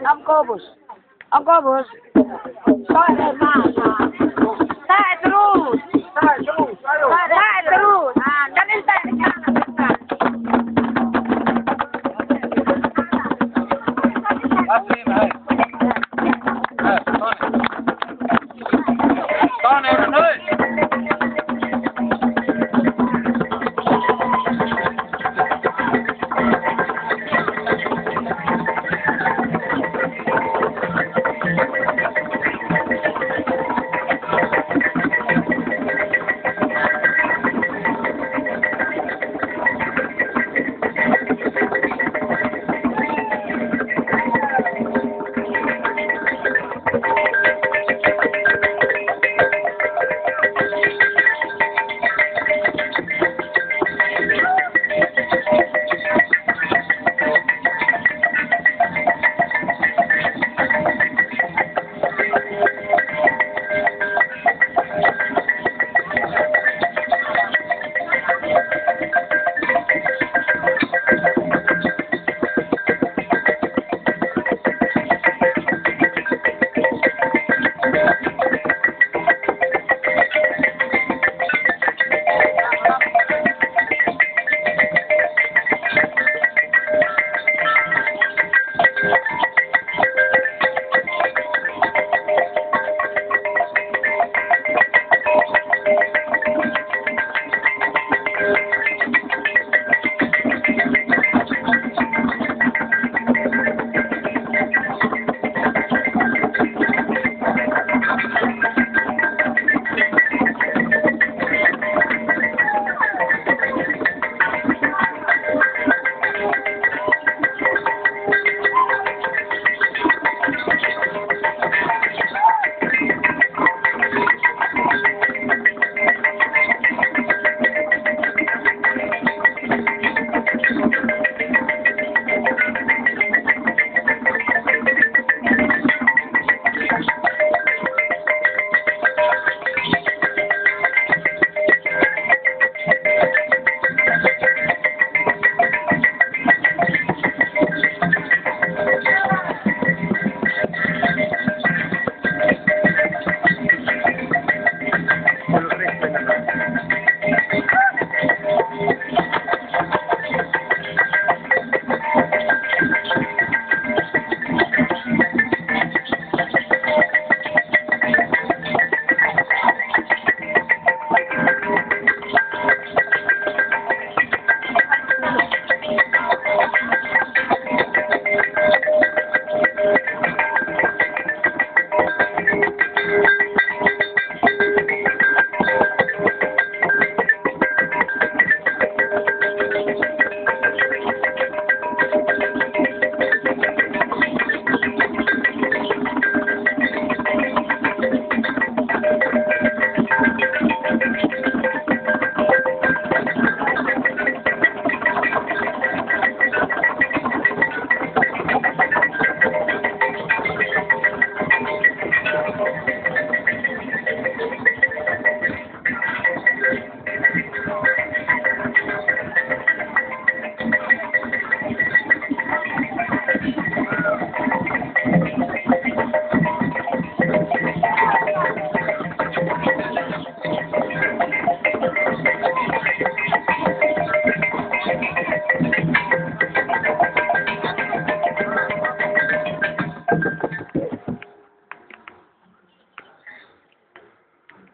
Angkobus. Angkobus. Tarik terus. Tarik terus. Jangan tarik kanan.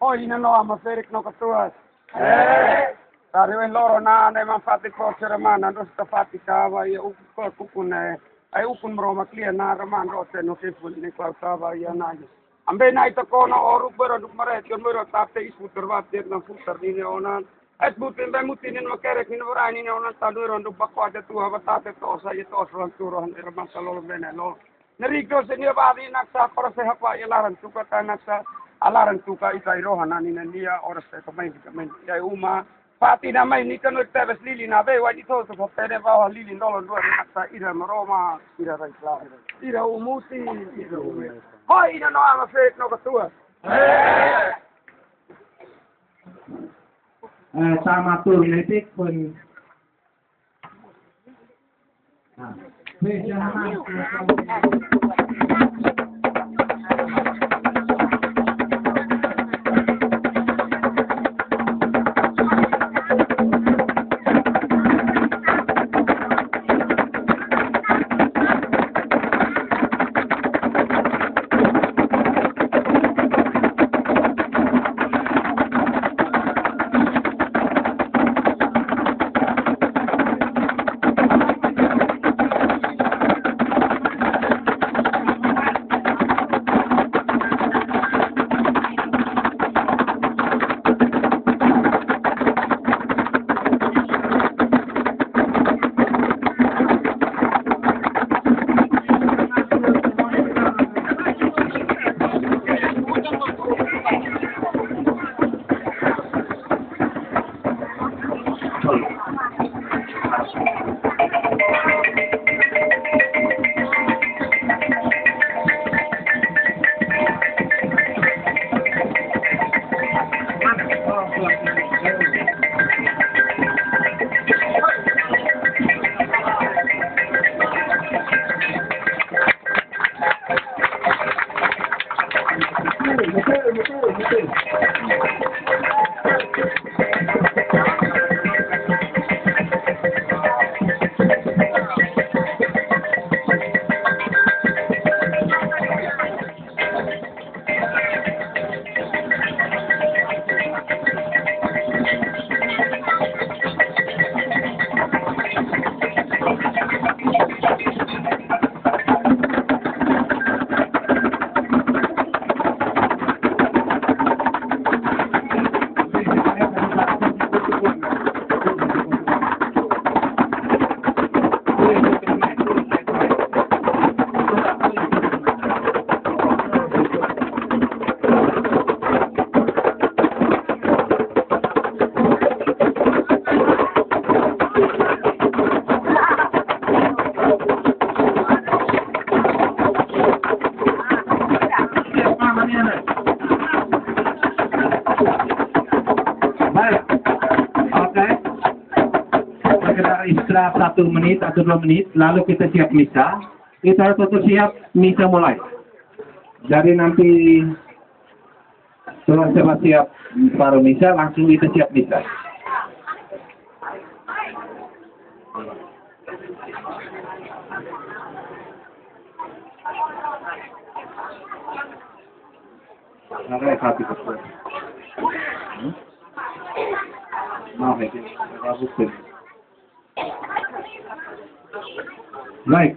Oi, no amo ferik no katuas. Tari wen loro na ne man fati ko seremana no sta fati kava ya ukko kukune. Ai ukun roma klia na raman rote no kiful ni kwa kava ya na. Ambe na ito ko no oru bero duk mare yon mero tapte isputer water na futer ni onan. Et butin be mutin no kerek ni vorani ni onan ta duro nduk bakwa de tu hava tate to sa ye to sron turo han raman salol bene lo. Neriko se ni badi naksa kor se hapa ilaran tukata naksa alaran tuka itai rohana ni dia oras te kamain ya uma pati na mai ni kanu teves lili na be wa ni to to pere ba lili ndolo ndo naksa ira maroma ira rai kla ira umuti ira ume hoi na no ama fek no katua sama tu netik pun Weh, jangan. Baik, oke. Sekedar istirahat 1 menit atau 2 menit, lalu kita siap misa. Kita tutup siap, misa mulai. Jadi nanti setelah siap paruh misa, langsung kita siap misa. Baik,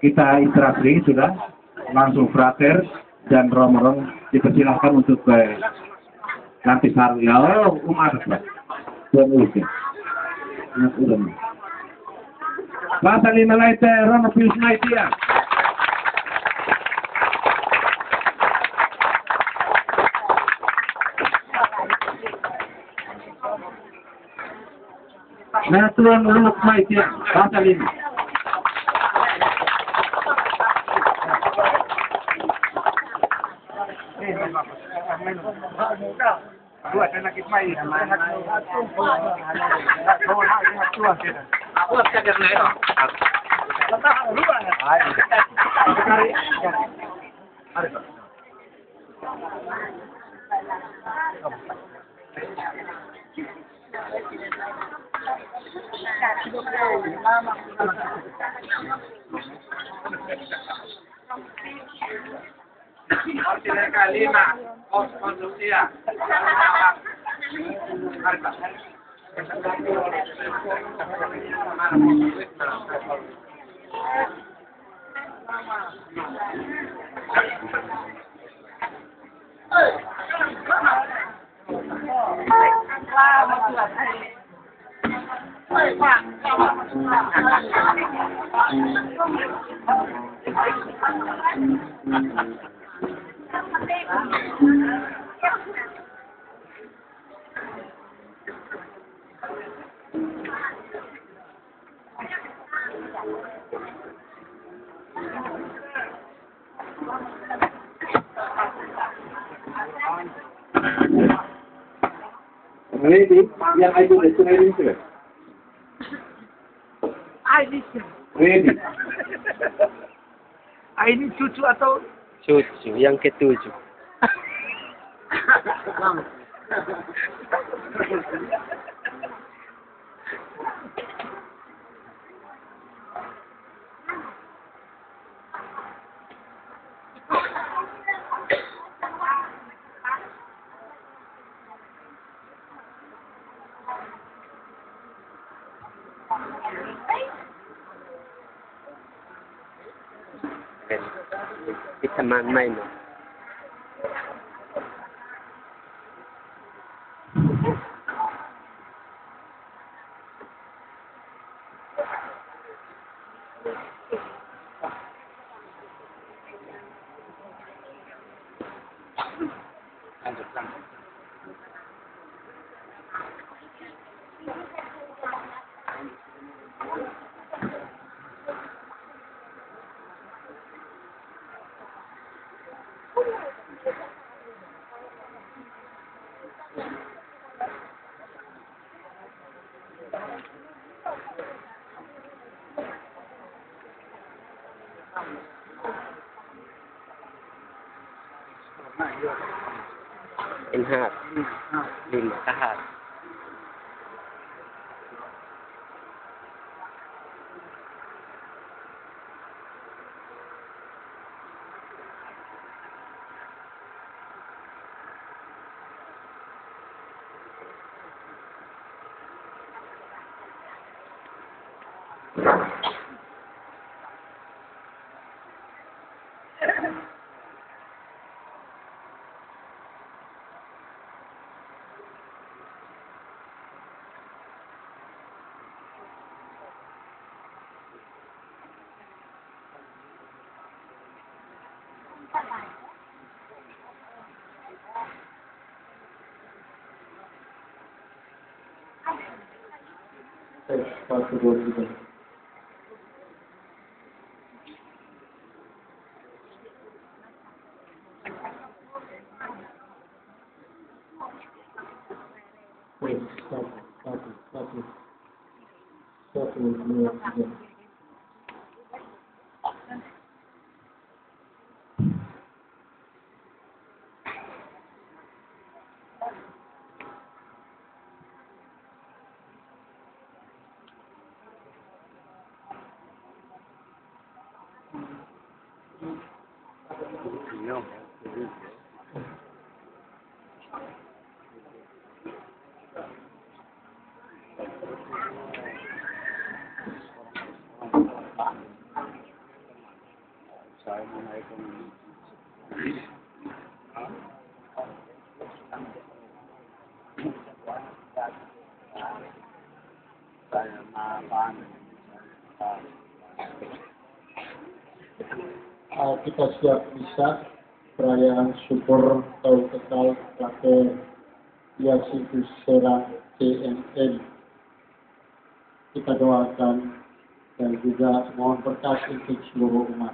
kita istirahat sudah, langsung frater dan romo-romo dipersilahkan untuk nanti saru ya, umat lah, dan usia, bahasa 5 laite, romo pius naitia. Nah, tuan uluk naitia, bahasa 5. Dua anak mai. Lima, konstruksinya. Ready? Yang I do the scenario. I listen. Ready. Ini cucu atau? Cucu yang ketujuh. Kita main. Inhat, 5 tahat. Satu, dua, tiga. Satu, dua, tiga. Kita siap bisa perayaan syukur tahun kekal pakai Yasitus Serang TNN. Kita doakan dan juga mohon berkat untuk seluruh umat.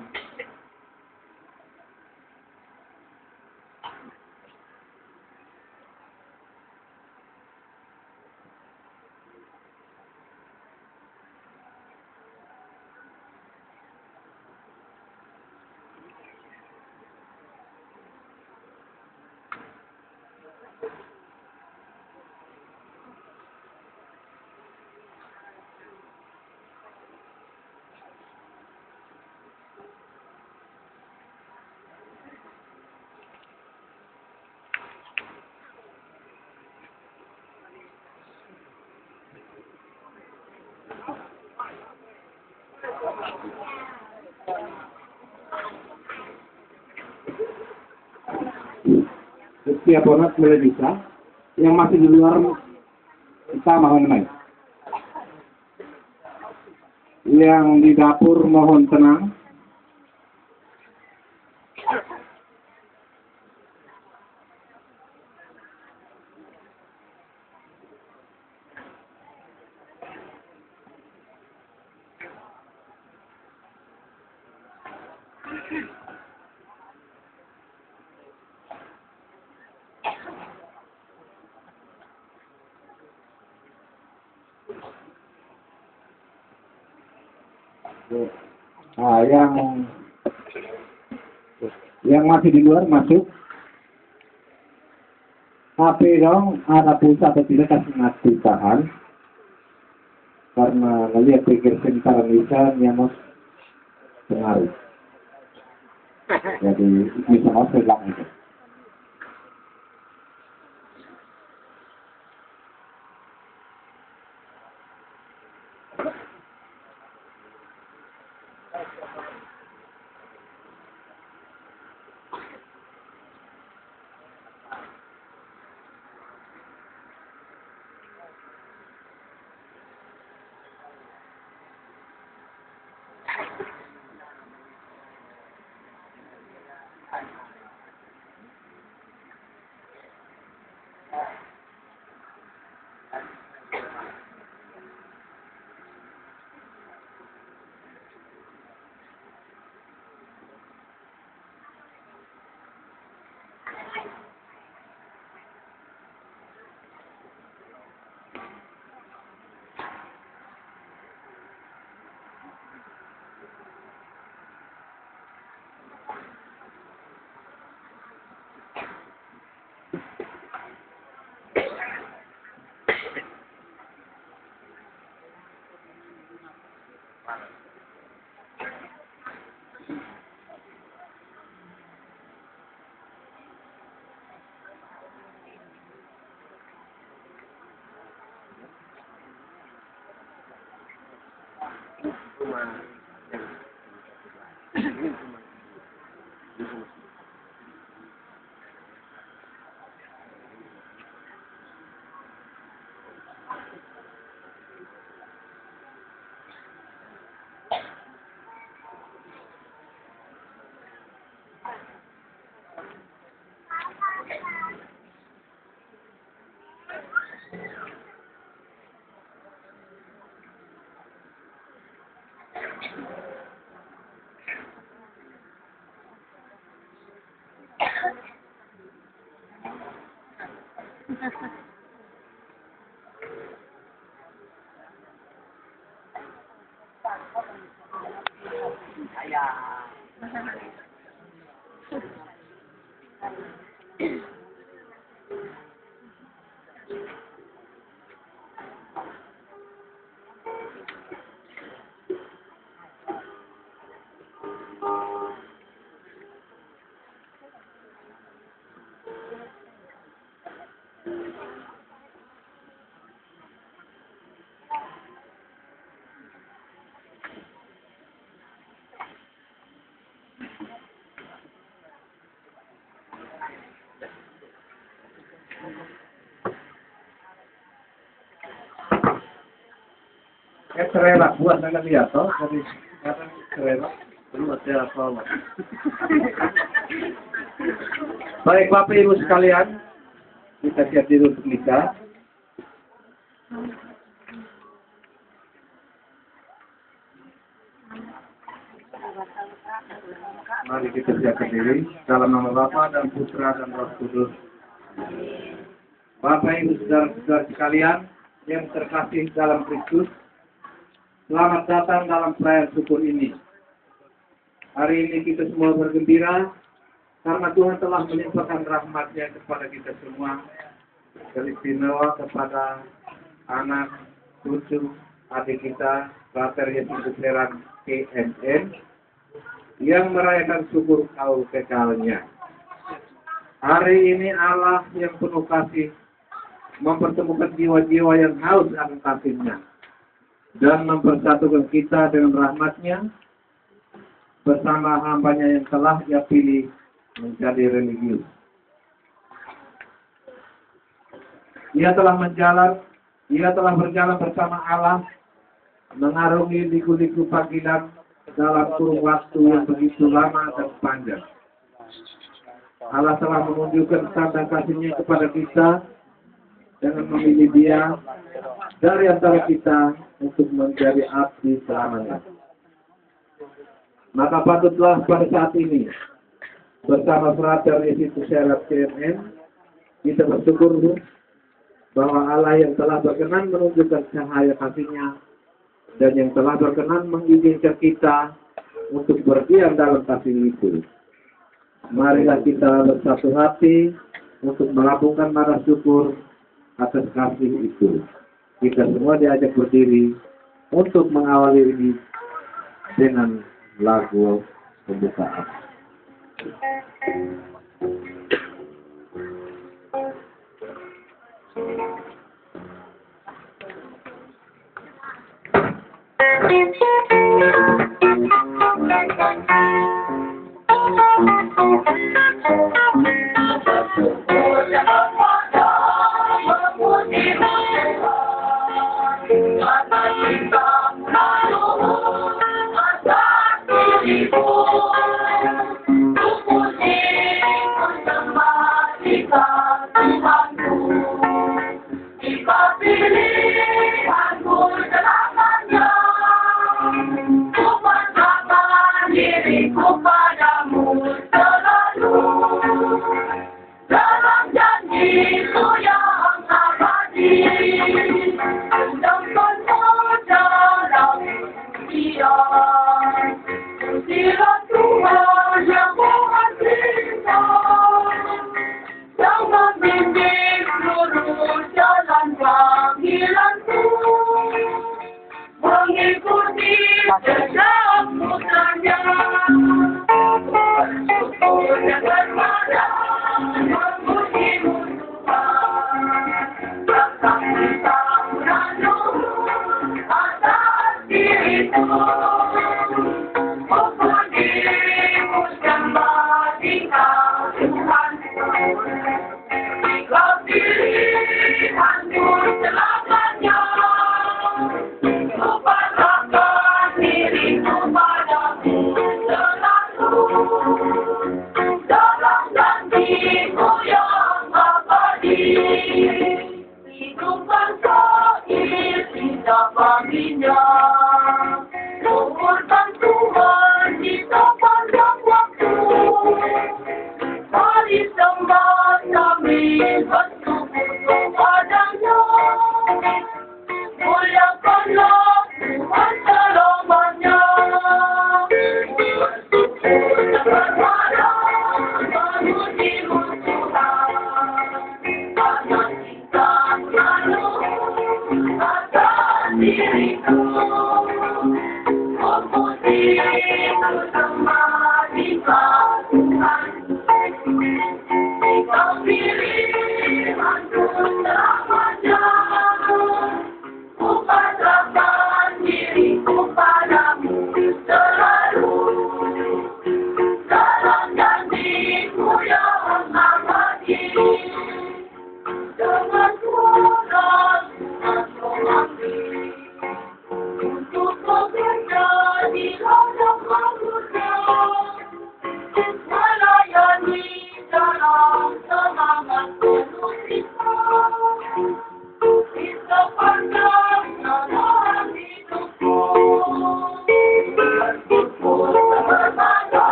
Setiap orang mulai bisa. Yang masih di luar kita mohon naik. Yang di dapur mohon tenang. Nah, yang masih di luar masuk. HP dong, ada pulsa atau tidak kasih mati tahan. Karena ngelihat pikir sentaran lisan yang mau pengaruh. Jadi bisa mau hilang itu. Kerela buat dengan lihat toh dari sekarang kerela belum ada apa. Baik Bapak Ibu sekalian, kita siap diri untuk nikah. Mari kita siapkan diri dalam nama Bapa dan Putra dan Roh Kudus. Bapak Ibu saudara-saudara sekalian yang terkasih dalam Kristus, selamat datang dalam perayaan syukur ini. Hari ini kita semua bergembira karena Tuhan telah melimpahkan rahmat-Nya kepada kita semua, teristimewa kepada anak, cucu, adik kita, Pater Yesus Seran KMN, yang merayakan syukur kaul kekalnya. Hari ini Allah yang penuh kasih mempertemukan jiwa-jiwa yang haus akan kasih-Nya dan mempersatukan kita dengan rahmat-Nya bersama hamba-Nya yang telah Ia pilih menjadi religius. Ia telah berjalan bersama Allah, mengarungi liku-liku panggilan dalam kurun waktu yang begitu lama dan panjang. Allah telah menunjukkan tanda kasih-Nya kepada kita dengan memilih Dia dari antara kita untuk menjadi abdi selamanya. Maka patutlah pada saat ini bersama Frater Yesus Seran KMN kita bersyukur bahwa Allah yang telah berkenan menunjukkan cahaya kasih-Nya dan yang telah berkenan mengizinkan kita untuk berdiam dalam kasih itu. Marilah kita bersatu hati untuk melambungkan nada syukur atas kasih itu. Kita semua diajak berdiri untuk mengawali ini dengan lagu pembukaan.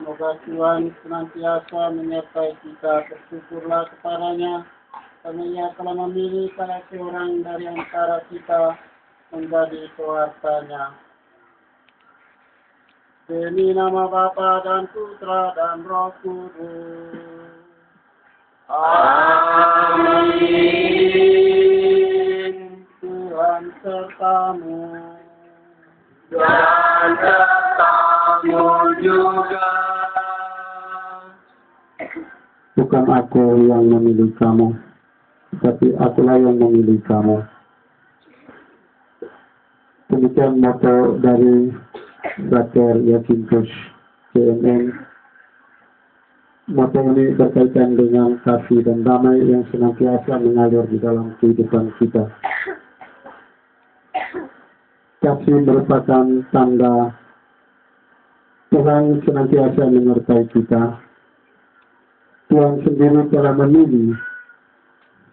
Semoga Tuhan senantiasa menyertai kita. Bersyukurlah kepadanya karena Ia telah memilih salah seorang dari antara kita menjadi pewartanya. Demi nama Bapa dan Putra dan Roh Kudus. Amin. Tuhan sertamu. Dan sertamu juga. Bukan aku yang memilih kamu, tapi akulah yang memilih kamu. Demikian moto dari Frater Yakintus CNN. Moto ini berkaitan dengan kasih dan damai yang senantiasa mengalir di dalam kehidupan kita. Kasih merupakan tanda Tuhan senantiasa menyertai kita. Tuhan sendiri telah memilih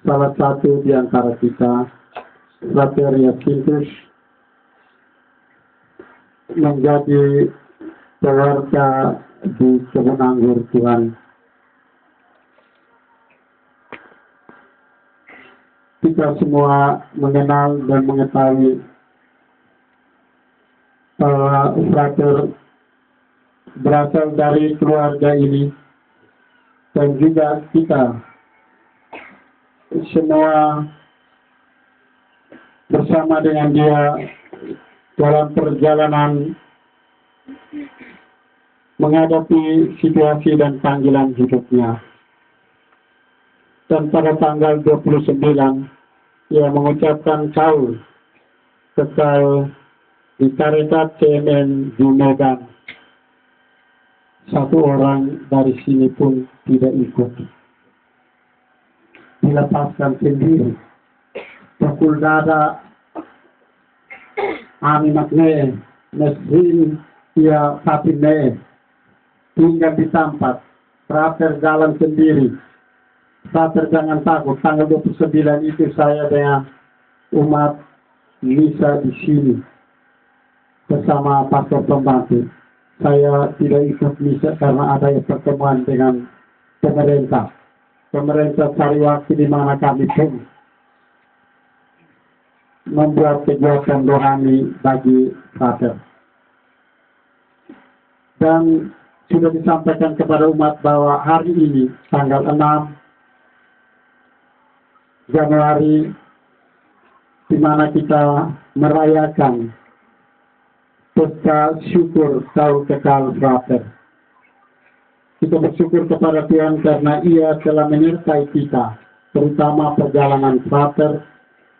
salah satu di antara kita, Frater Yakintus, menjadi pewarta di kebun anggur Tuhan. Kita semua mengenal dan mengetahui bahwa Frater berasal dari keluarga ini, dan juga kita semua bersama dengan dia dalam perjalanan menghadapi situasi dan panggilan hidupnya. Dan pada tanggal 29 ia mengucapkan kaul kekal di tarekat CNN di Medan. Satu orang dari sini pun tidak ikut. Dilepaskan sendiri. Pukul dada Ami makne mesin ia papine tinggal di tempat. Frater jalan sendiri. Frater jangan takut. Tanggal 29 itu saya dengan umat misa di sini bersama pastor pembantu. Saya tidak ikut misa karena ada pertemuan dengan pemerintah. Pemerintah cari waktu di mana kami pun membuat kegiatan rohani bagi Frater. Dan sudah disampaikan kepada umat bahwa hari ini, tanggal 6 Januari, di mana kita merayakan pesta syukur tahun kekal Frater. Kita bersyukur kepada Tuhan karena Ia telah menyertai kita, terutama perjalanan Frater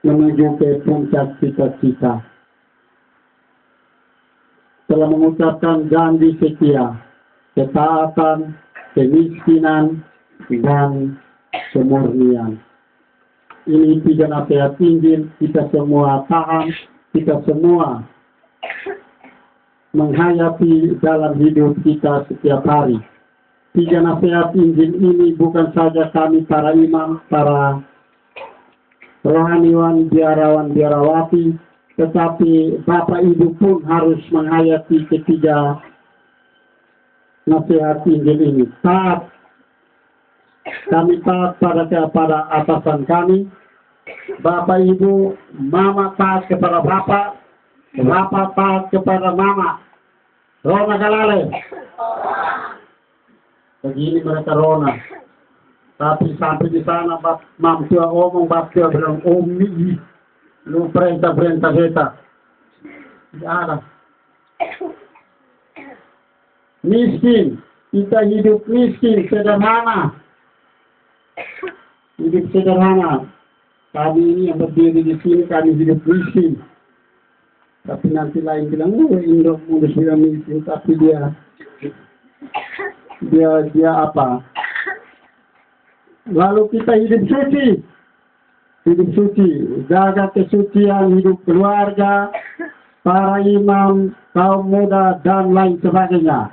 menuju ke puncak cita-cita. Telah mengucapkan janji setia, ketaatan, kemiskinan, dan kemurnian. Ini 3 nasihat Injil, kita semua paham, kita semua menghayati dalam hidup kita setiap hari. 3 nasihat Injil ini bukan saja kami para imam, para rohaniwan, biarawan-biarawati, tetapi Bapak Ibu pun harus menghayati ketiga nasihat Injil ini. Taat, kami taat pada atasan kami. Bapak Ibu, mama taat kepada Bapak, Bapak taat kepada mama. Rona galale. Begini mereka Rona. Tapi sampai di sana mam tua omong, bap tua bilang Umi, lu perintah kita. Tidak ada. Miskin, kita hidup miskin, sederhana. Hidup sederhana. Kami ini yang berdiri di sini, kami hidup miskin. Tapi nanti lain bilang, Indo mulus bilang miskin, tapi dia apa? Lalu kita hidup suci, jaga kesucian hidup keluarga, para imam, kaum muda, dan lain sebagainya.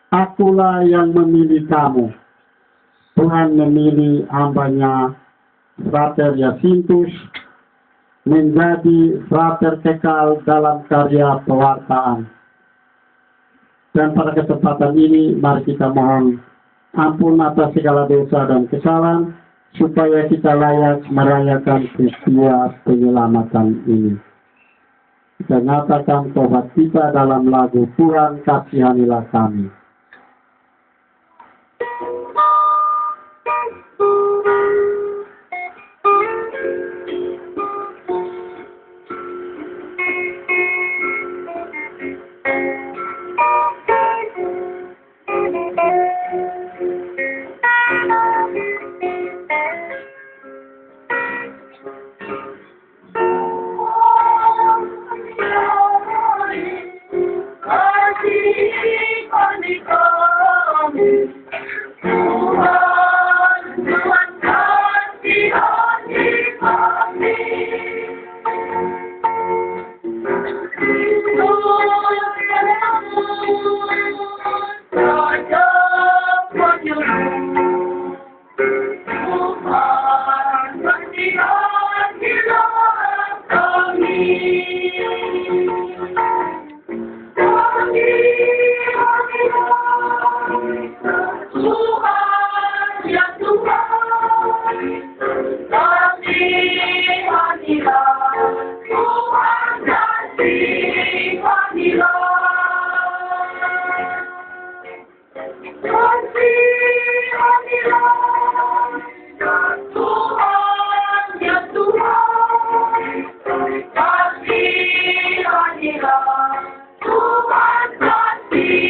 Akulah yang memilih kamu. Tuhan memilih hambanya Frater Yakintus menjadi Frater kekal dalam karya pewartaan. Dan pada kesempatan ini, mari kita mohon ampun atas segala dosa dan kesalahan, supaya kita layak merayakan peristiwa penyelamatan ini. Kita nyatakan tobat kita dalam lagu Tuhan Kasihanilah Kami. Tuhan, ya Tuhan, kasihanilah. Tuhan, kasihanilah. Kasihanilah. Tuhan, ya Tuhan, kasihanilah. Tuhan, kasihanilah.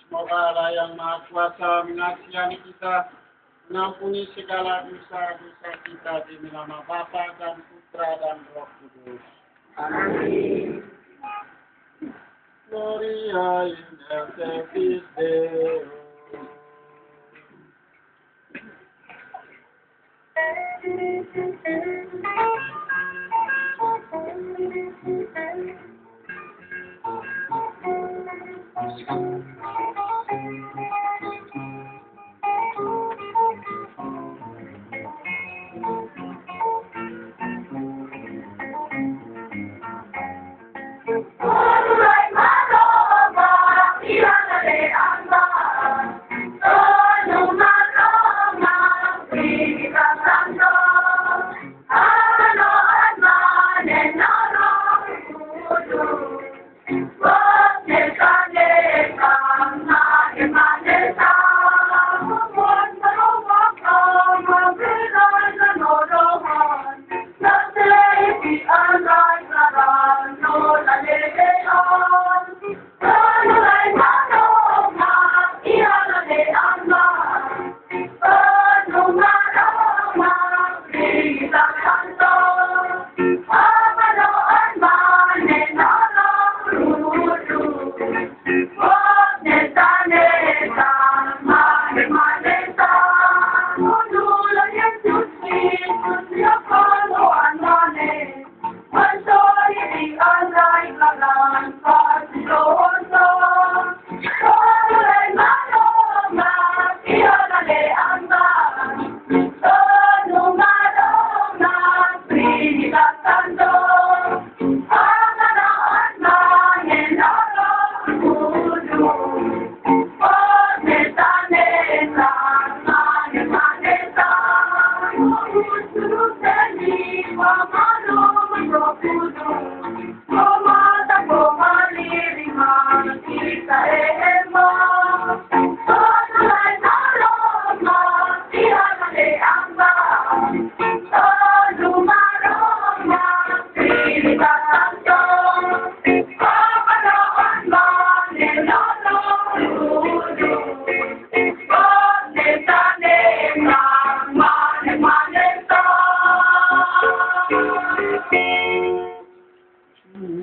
Semoga Allah yang Maha Kuasa mengasihani kita, mengampuni segala dosa-dosa kita di nama Bapa dan Putra dan Roh Kudus. Amin. Gloria in excelsis Deo.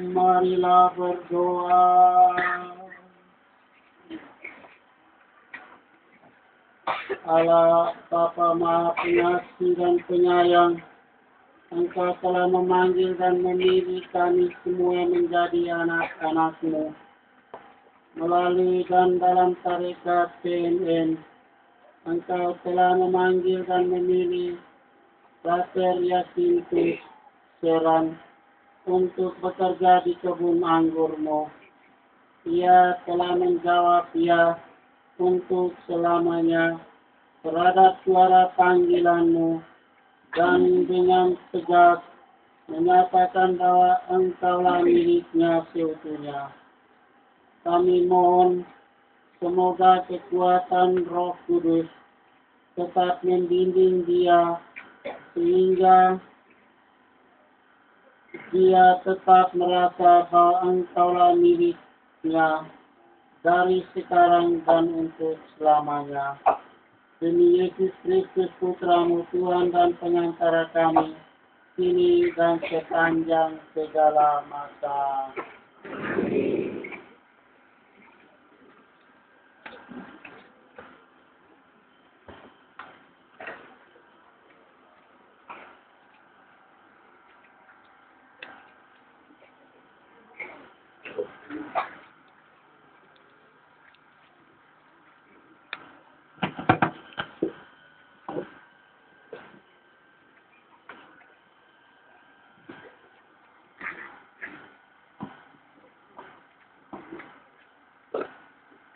Marilah berdoa. Allah Bapa Maha Pengasih dan Penyayang, Engkau telah memanggil dan memilih kami semua menjadi anak-anak-Mu. Melalui dan dalam tarekat PNN, Engkau telah memanggil dan memilih Pater Yasintus Seran untuk bekerja di kebun anggur-Mu. Ia telah menjawab ya untuk selamanya terhadap suara panggilanmu dan dengan tegas menyatakan bahwa Engkaulah miliknya seutuhnya. Kami mohon semoga kekuatan Roh Kudus tetap membimbing dia sehingga dia tetap merasa bahwa Engkaulah miliknya dari sekarang dan untuk selamanya. Demi Yesus Kristus Putramu Tuhan dan Pengantara kami, kini dan sepanjang segala masa.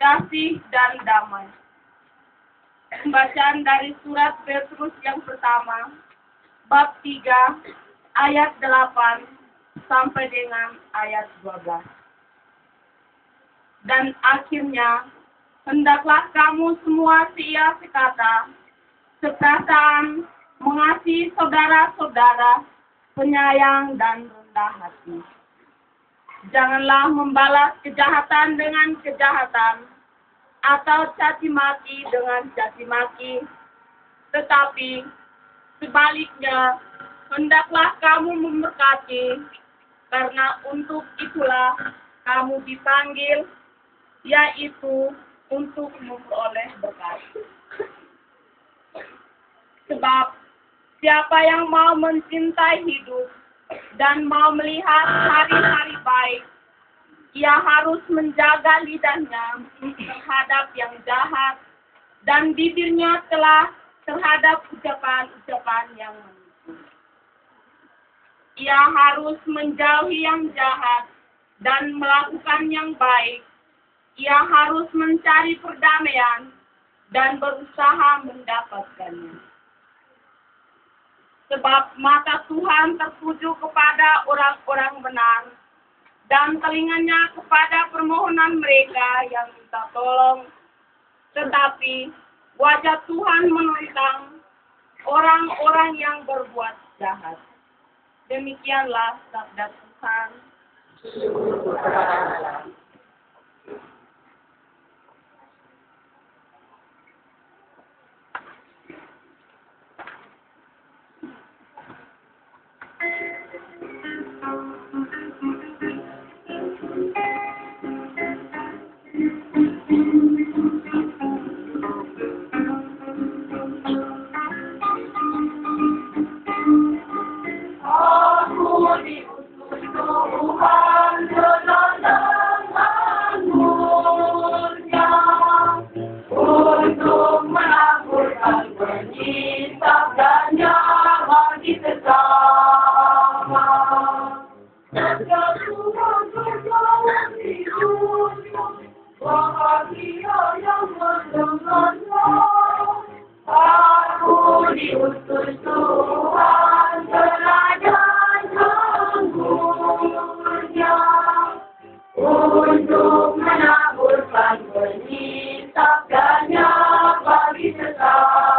Kasih dan damai. Pembacaan dari surat Petrus yang pertama, bab 3, ayat 8 sampai dengan ayat 12. Dan akhirnya, hendaklah kamu semua seia sekata, seperasaan, mengasihi saudara-saudara, penyayang dan rendah hati. Janganlah membalas kejahatan dengan kejahatan, atau caci maki dengan caci maki, tetapi sebaliknya hendaklah kamu memberkati, karena untuk itulah kamu dipanggil, yaitu untuk memperoleh berkat. Sebab siapa yang mau mencintai hidup dan mau melihat hari-hari baik, ia harus menjaga lidahnya terhadap yang jahat dan bibirnya telah terhadap ucapan-ucapan yang menipu. Ia harus menjauhi yang jahat dan melakukan yang baik. Ia harus mencari perdamaian dan berusaha mendapatkannya. Sebab mata Tuhan tertuju kepada orang-orang benar, dan telinganya kepada permohonan mereka yang minta tolong. Tetapi wajah Tuhan menentang orang-orang yang berbuat jahat. Demikianlah sabda Tuhan. Aku diutus Tuhan dengan murnya untuk menaburkan benih sabdanya bagi sesama. Sabda Tuhan berjalan di dunia, bahagia yang mendengarnya. Aku diutus Tuhan teladan angurnya untuk menaburkan benih sabdanya bagi sesama.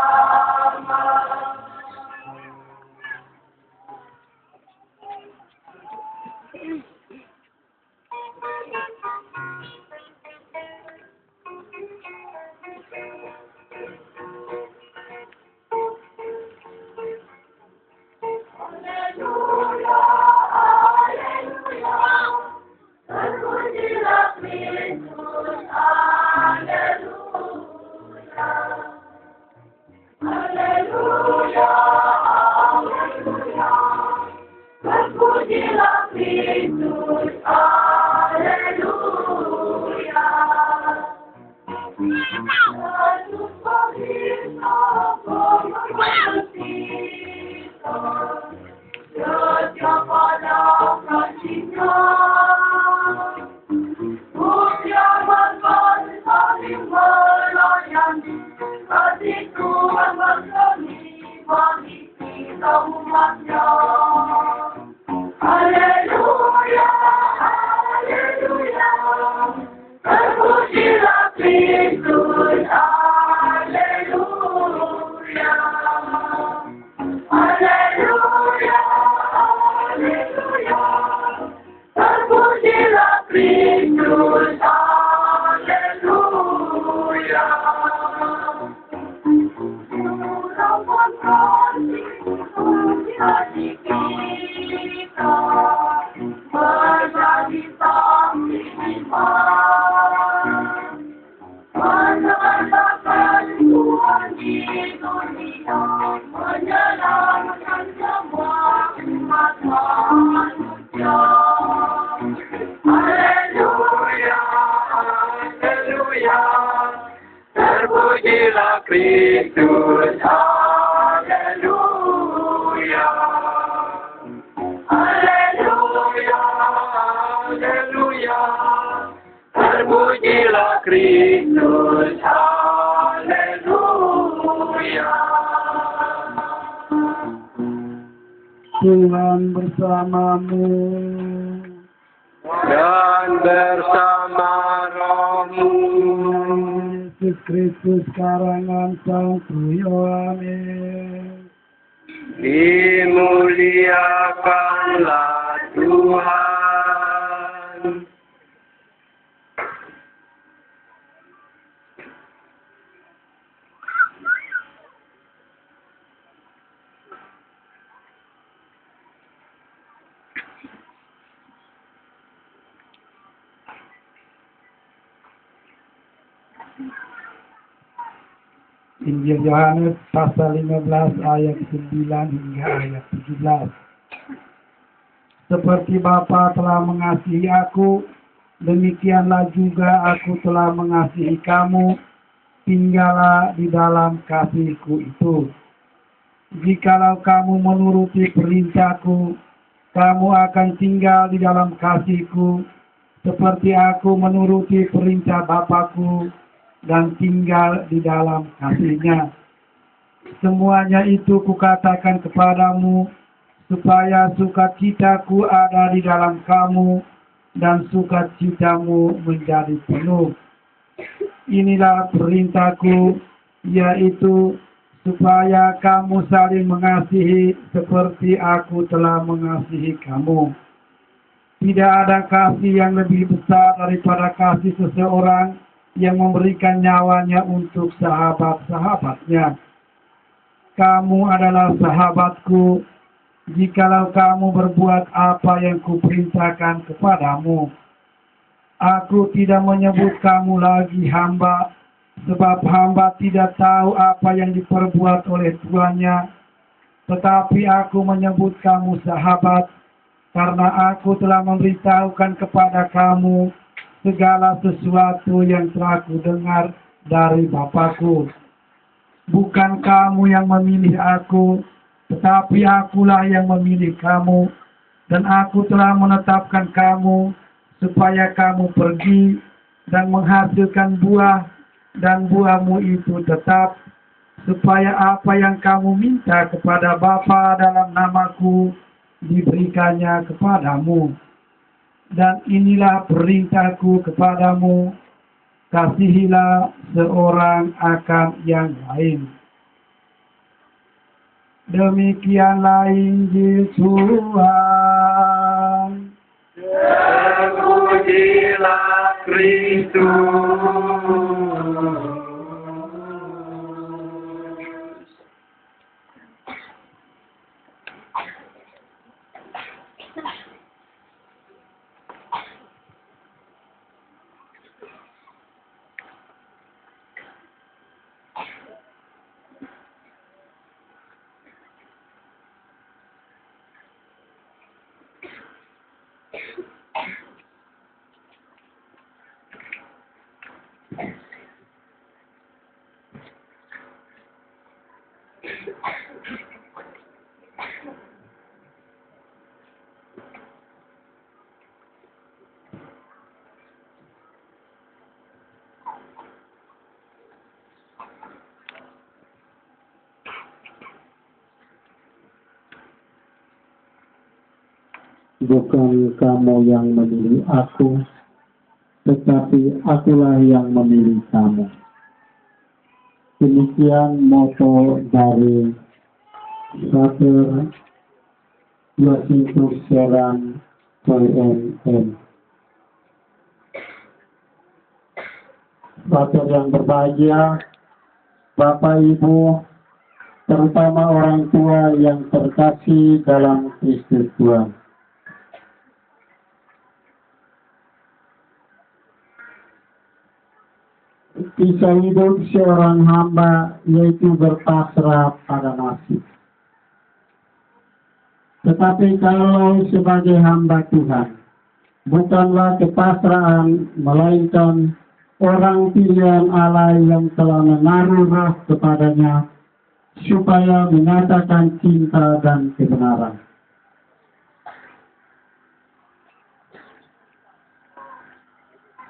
cinta umatnya. Haleluya, haleluya, terpujilah Kristus, haleluya. Haleluya, haleluya, terpujilah Kristus, haleluya. Murahkan kasih hati kita, menjadi saksi iman, menyatakan Tuhan di dunia, menyenangkan semua umat manusia. Haleluya, haleluya, terpujilah Kristus, haleluya. Haleluya, haleluya, terpujilah Kristus, haleluya. Tuhan bersamamu. Dan bersama rohmu. Yesus Kristus karangan Santo Yohanes. Dimuliakanlah Tuhan. Injil Yohanes pasal 15 ayat 9 hingga ayat 17. Seperti Bapa telah mengasihi aku, demikianlah juga aku telah mengasihi kamu. Tinggallah di dalam kasihku itu. Jikalau kamu menuruti perintahku, kamu akan tinggal di dalam kasihku, seperti aku menuruti perintah Bapakku dan tinggal di dalam kasih-Nya. Semuanya itu kukatakan kepadamu, supaya sukacitaku ada di dalam kamu, dan sukacitamu menjadi penuh. Inilah perintahku, yaitu supaya kamu saling mengasihi seperti aku telah mengasihi kamu. Tidak ada kasih yang lebih besar daripada kasih seseorang yang memberikan nyawanya untuk sahabat-sahabatnya. Kamu adalah sahabatku, jikalau kamu berbuat apa yang kuperintahkan kepadamu. Aku tidak menyebut kamu lagi hamba, sebab hamba tidak tahu apa yang diperbuat oleh tuannya, tetapi aku menyebut kamu sahabat, karena aku telah memberitahukan kepada kamu segala sesuatu yang telah kudengar dari Bapakku. Bukan kamu yang memilih aku, tetapi akulah yang memilih kamu, dan aku telah menetapkan kamu, supaya kamu pergi dan menghasilkan buah, dan buahmu itu tetap, supaya apa yang kamu minta kepada Bapa dalam namaku, diberikannya kepadamu. Dan inilah perintahku kepadamu, kasihilah seorang akan yang lain. Demikianlah Injil Tuhan. Terpujilah Kristus. bukan kamu yang memilih aku, tetapi akulah yang memilih kamu. Demikian moto dari Frater Jacintus Serang PNN. Frater yang berbahagia, Bapak Ibu, terutama orang tua yang terkasih dalam Kristus Tuhan. Kisah hidup seorang hamba yaitu berpasrah pada nasib. Tetapi kalau sebagai hamba Tuhan, bukanlah kepasrahan, melainkan orang pilihan Allah yang telah menaruh roh kepadanya, supaya menyatakan cinta dan kebenaran.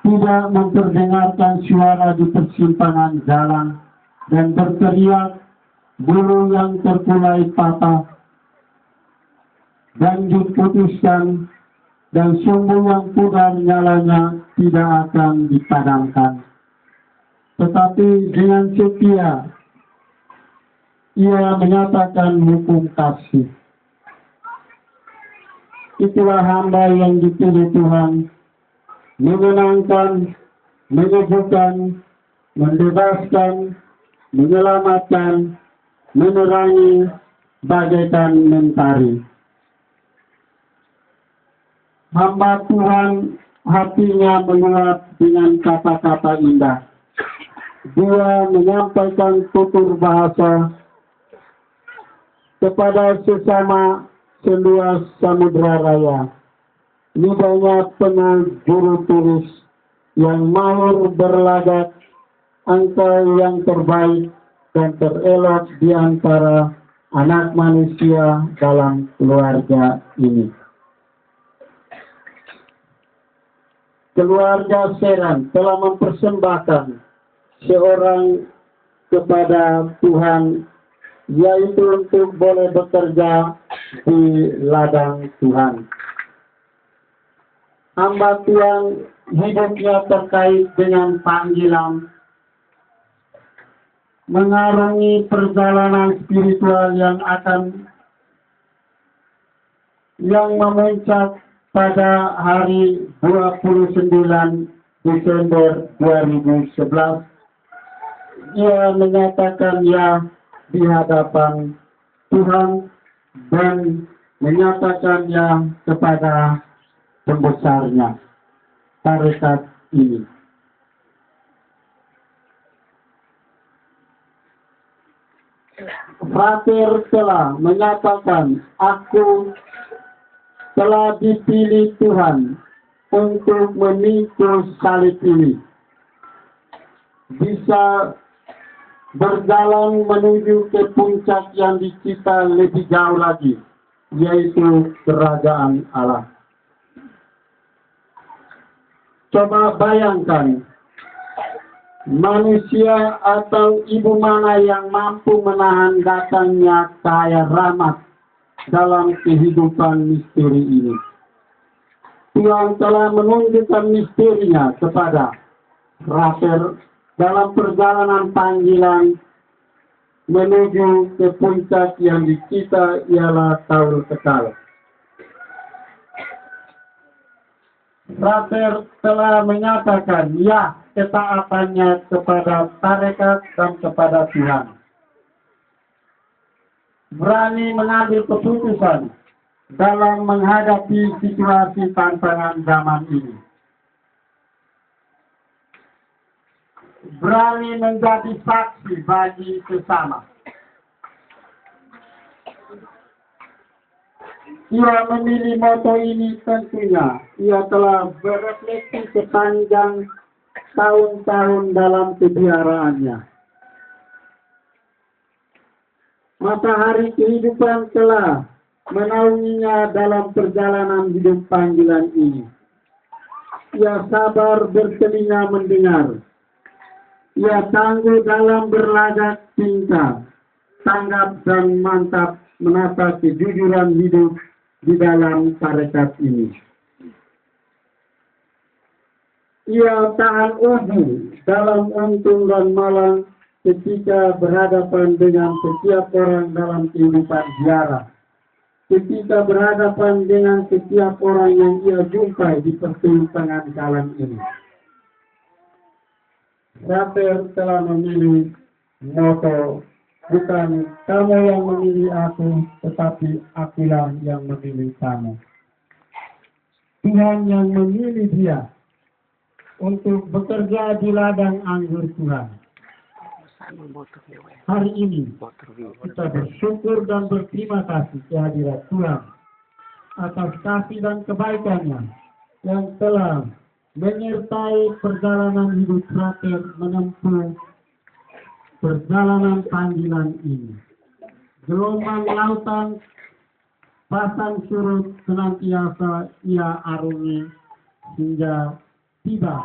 Tidak memperdengarkan suara di persimpangan jalan dan berteriak, bulu yang terkulai patah dan diputuskan, dan sumbu yang pudar nyalanya tidak akan dipadamkan. Tetapi dengan setia ia menyatakan hukum kasih. Itulah hamba yang dipilih Tuhan, menyenangkan, menyejukkan, membebaskan, menyelamatkan, menerangi, bagaikan mentari. Hamba Tuhan hatinya meluap dengan kata-kata indah. Dia menyampaikan tutur bahasa kepada sesama seluas samudra raya. Lidahnya penuh juru tulis yang mahir berlagak, engkau yang terbaik dan terelok di antara anak manusia dalam keluarga ini. Keluarga Serang telah mempersembahkan seorang kepada Tuhan, yaitu untuk boleh bekerja di ladang Tuhan. Hamba Tuhan hidupnya terkait dengan panggilan, mengarungi perjalanan spiritual yang memuncak pada hari 29 Desember 2011. Ia menyatakan ya di hadapan Tuhan dan menyatakan ya kepada pembesarnya tarekat ini. Frater telah menyatakan, aku telah dipilih Tuhan untuk memikul salib ini, bisa berjalan menuju ke puncak yang dicipta lebih jauh lagi, yaitu kerajaan Allah. Coba bayangkan, manusia atau ibu mana yang mampu menahan datangnya cahaya rahmat dalam kehidupan misteri ini. Tuhan telah menunjukkan misterinya kepada Frater dalam perjalanan panggilan menuju ke puncak yang dicipta ialah tahun kekal. Frater telah menyatakan ya ketaatannya kepada tarekat dan kepada Tuhan. Berani mengambil keputusan dalam menghadapi situasi tantangan zaman ini. Berani menjadi saksi bagi sesama. Ia memilih moto ini tentunya. Ia telah berefleksi sepanjang tahun-tahun dalam kebiaraannya. Matahari kehidupan telah menaunginya dalam perjalanan hidup panggilan ini. Ia sabar bertelinga mendengar. Ia tangguh dalam berlagak tingkah, tanggap dan mantap menata kejujuran hidup di dalam tarekat ini. Ia tahan uji dalam untung dan malang ketika berhadapan dengan setiap orang dalam kehidupan ziarah. Ketika berhadapan dengan setiap orang yang ia jumpai di persimpangan jalan ini. Frater telah memilih moto, bukan kamu yang memilih aku, tetapi akulah yang memilih kamu. Tuhan yang memilih dia untuk bekerja di ladang anggur Tuhan. Hari ini kita bersyukur dan berterima kasih kehadirat Tuhan atas kasih dan kebaikannya yang telah menyertai perjalanan hidup frater menempuh perjalanan panggilan ini. Gelombang lautan pasang surut senantiasa ia arungi hingga tiba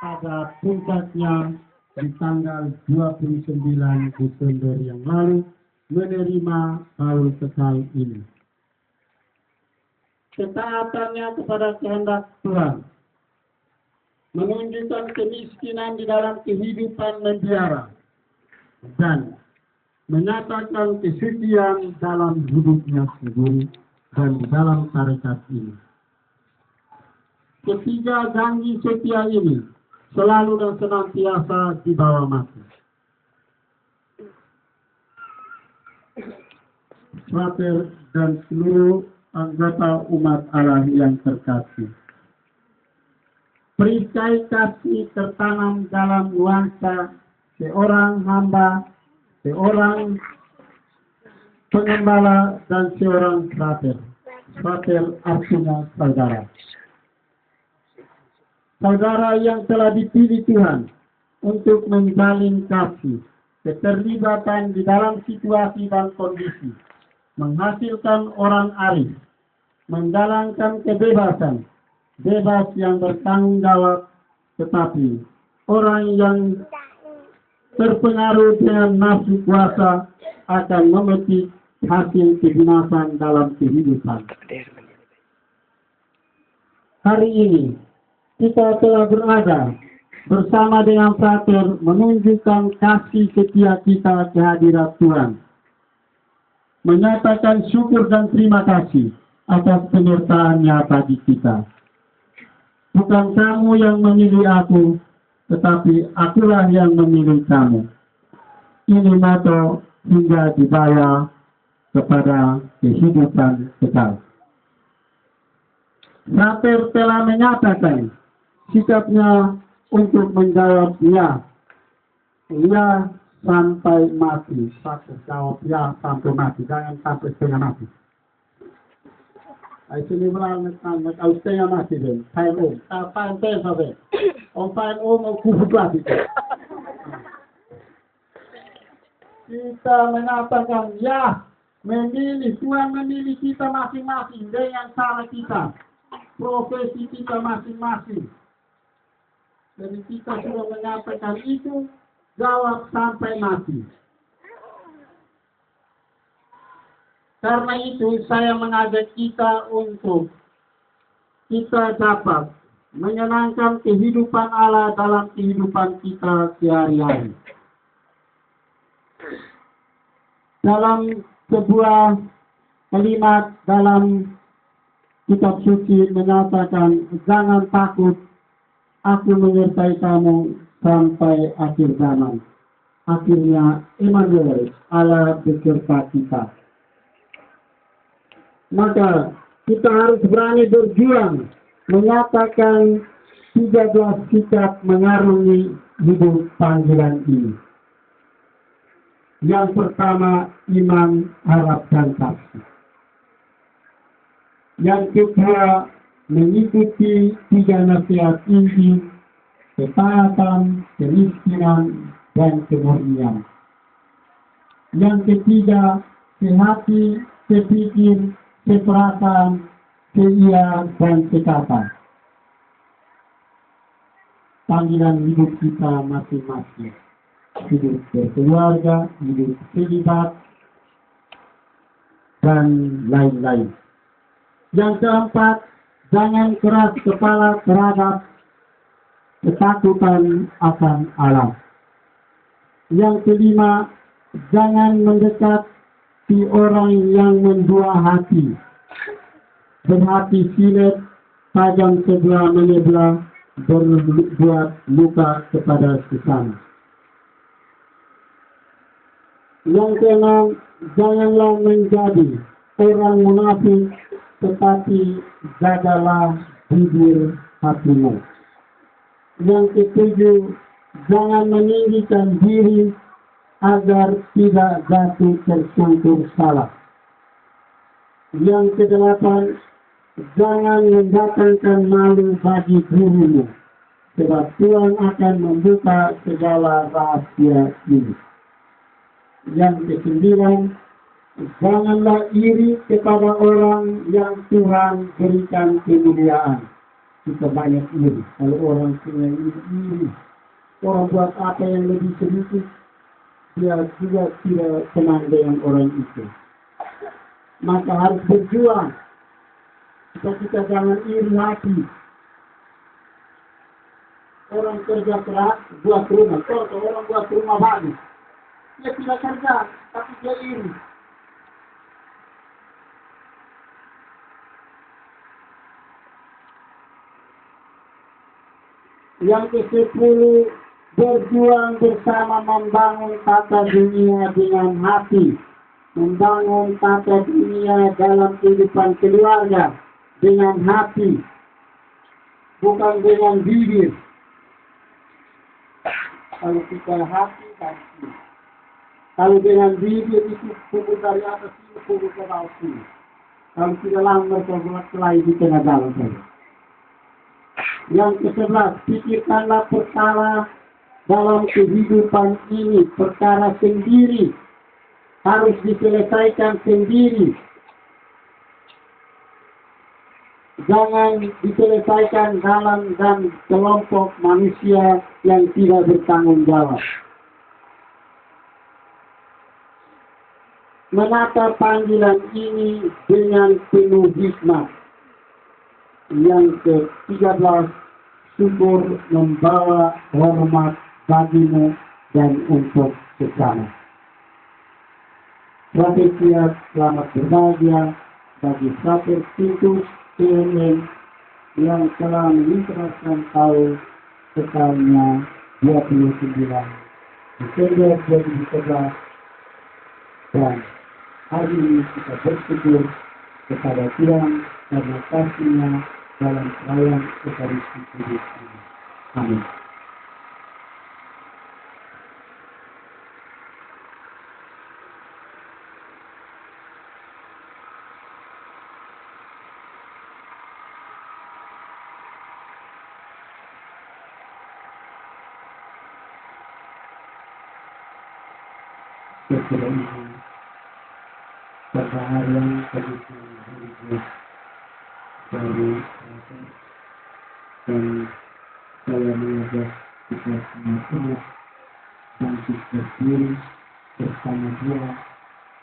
pada puncaknya di tanggal 29 Desember yang lalu menerima Paul kekal ini. Ketaatannya kepada kehendak Tuhan menunjukkan kemiskinan di dalam kehidupan mendiara dan menyatakan kesucian dalam hidupnya sendiri dan di dalam tarekat ini. Ketiga janji setia ini selalu dan senantiasa dibawa mati. Frater dan seluruh anggota umat Allah yang terkasih. Perisai kasih tertanam dalam nuansa seorang hamba, seorang pengembala, dan seorang frater. Frater artinya saudara. Saudara yang telah dipilih Tuhan untuk menjalin kasih, keterlibatan di dalam situasi dan kondisi, menghasilkan orang arif, menjalankan kebebasan, bebas yang bertanggung jawab, tetapi orang yang terpengaruh dengan nafsu kuasa akan memetik hasil kebinasan dalam kehidupan. Hari ini, kita telah berada bersama dengan frater menunjukkan kasih setia kita kehadirat Tuhan. Menyatakan syukur dan terima kasih atas penyertaannya bagi kita. Bukan kamu yang memilih aku, tetapi akulah yang memilih kamu. Ini motto hingga dibawa kepada kehidupan kekal. Frater telah menyatakan sikapnya untuk menjawab ya sampai mati. Frater jawab ya sampai mati, jangan sampai setengah mati. Ay sini wala nag setengah mati din. Pain sabi. Ang pain magkubot lagi. Kita mengatakan ya, memilih, Tuhan memilih kita masing-masing dengan cara kita, profesi kita masing-masing. Jadi kita sudah menyatakan itu, jawab sampai mati. Karena itu saya mengajak kita untuk kita dapat menyenangkan kehidupan Allah dalam kehidupan kita sehari-hari. Dalam sebuah kalimat dalam kitab suci menyatakan, jangan takut, aku menyertai kamu sampai akhir zaman. Akhirnya Emmanuel, Allah beserta kita. Maka kita harus berani berjuang menyatakan 13 sikap mengarungi hidup panggilan ini. Yang pertama, iman, harap, dan kasih. Yang kedua, mengikuti 3 nasihat inti, ketaatan, kemiskinan, dan kemurnian. Yang ketiga, sehati, sepikir, seperasaan, seia, dan sekata. Panggilan hidup kita masing-masing. Hidup berkeluarga, hidup terlibat, dan lain-lain. Yang keempat, jangan keras kepala terhadap ketakutan akan alam. Yang kelima, jangan mendekati orang yang mendua hati, berhati silet, tajam sebelah menyebelah, berbuat luka kepada sesama. Yang keenam, janganlah menjadi orang munafik, tetapi jagalah bibir hatimu. Yang ketujuh, jangan meninggikan diri agar tidak jatuh tersungkur salah. Yang kedelapan, jangan mendatangkan malu bagi dirimu, sebab Tuhan akan membuka segala rahasia ini. Yang kesembilan, janganlah iri kepada orang yang Tuhan berikan kemuliaan. Kita banyak iri. Kalau orang punya iri, orang buat apa yang lebih sedikit, dia juga tidak senang dengan orang itu. Maka harus berjuang. Kita jangan iri hati. Orang kerja keras, buat rumah. Kalau orang buat rumah bagus, dia tidak kerja, tapi dia iri. Yang ke-10, berjuang bersama membangun tata dunia dengan hati. Membangun tata dunia dalam kehidupan keluarga dengan hati, bukan dengan bibir. Kalau kita hati. Kalau dengan bibir itu pukul dari atas sini, pukul ke bawah sini. Kalau tidak lambat berbuat selain di tengah jalan saja. Yang ke-11, pikirkanlah perkara dalam kehidupan ini, perkara sendiri. Harus diselesaikan sendiri. Jangan diselesaikan dalam dan kelompok manusia yang tidak bertanggung jawab. Menata panggilan ini dengan penuh hikmat. Yang ke-13, syukur membawa hormat bagimu dan untuk sesama. Profesia selamat berbahagia bagi Frater Titus CNN yang telah menginteraskan tahun sekalnya 29 Desember 2011, dan hari ini kita bersyukur kepada Tuhan karena kasih-Nya dalam perayaan Ekaristi Kudus ini. Amin. Setelah ini, perseharian kebutuhan religius dari dan saya mengajak kita semua bangkit berdiri bersama dia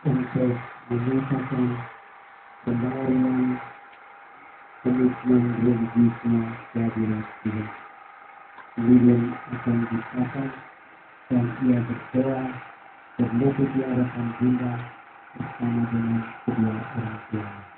untuk menyatakan kembalian komitmen religiusnya kehadiran Tuhan. Kemudian akan disahkan dan ia berdoa berlutut di hadapan Bunda bersama dengan kedua orang tua.